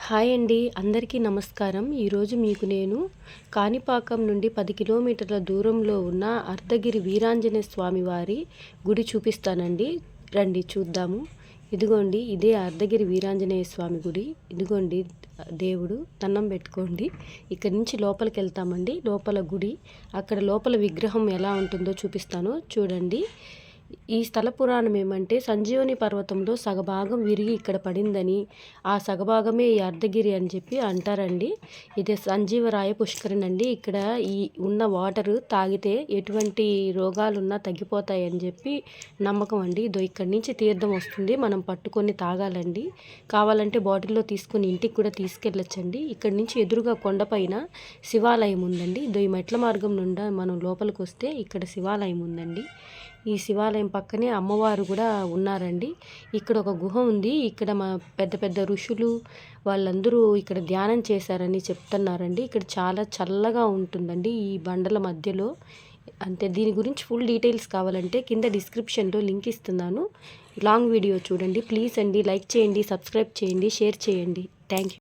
Hi అండి, అందరికీ నమస్కారం. ఈరోజు మీకు నేను కాణిపాకం నుండి 10 కిలోమీటర్ల దూరంలో ఉన్న అర్ధగిరి వీరాంజనేయ స్వామి వారి గుడి చూపిస్తానండి. రండి చూద్దాము. ఇదిగోండి, ఇదే అర్ధగిరి వీరాంజనేయ స్వామి గుడి. ఇదిగోండి దేవుడు, దండం పెట్టుకోండి. ఇక్కడి నుంచి లోపలికి వెళ్తామండి. లోపల గుడి, అక్కడ లోపల విగ్రహం ఎలా ఉంటుందో చూపిస్తాను చూడండి. ఈ స్థల పురాణం ఏమంటే, సంజీవని పర్వతంలో సగభాగం విరిగి ఇక్కడ పడిందని, ఆ సగభాగమే ఈ అర్ధగిరి అని చెప్పి అంటారండి. ఇది సంజీవరాయ పుష్కరిణి అండి. ఇక్కడ ఈ ఉన్న వాటరు తాగితే ఎటువంటి రోగాలున్నా తగ్గిపోతాయని చెప్పి నమ్మకం అండి. ఇదో ఇక్కడి నుంచి తీర్థం వస్తుంది, మనం పట్టుకొని తాగాలండి. కావాలంటే బాటిల్లో తీసుకొని ఇంటికి కూడా తీసుకెళ్ళొచ్చండి. ఇక్కడి నుంచి ఎదురుగా కొండపైన శివాలయం ఉందండి. ఇదో ఈ మెట్ల మార్గం నుండి మనం లోపలికి వస్తే ఇక్కడ శివాలయం ఉందండి. ఈ శివాలయం పక్కనే అమ్మవారు కూడా ఉన్నారండి. ఇక్కడ ఒక గుహ ఉంది. ఇక్కడ మా పెద్ద పెద్ద ఋషులు వాళ్ళందరూ ఇక్కడ ధ్యానం చేశారని చెప్తున్నారండి. ఇక్కడ చాలా చల్లగా ఉంటుందండి ఈ బండల మధ్యలో. అంతే, దీని గురించి ఫుల్ డీటెయిల్స్ కావాలంటే కింద డిస్క్రిప్షన్లో లింక్ ఇస్తున్నాను. లాంగ్ వీడియో చూడండి ప్లీజ్ అండి. లైక్ చేయండి, సబ్స్క్రైబ్ చేయండి, షేర్ చేయండి. Thank you.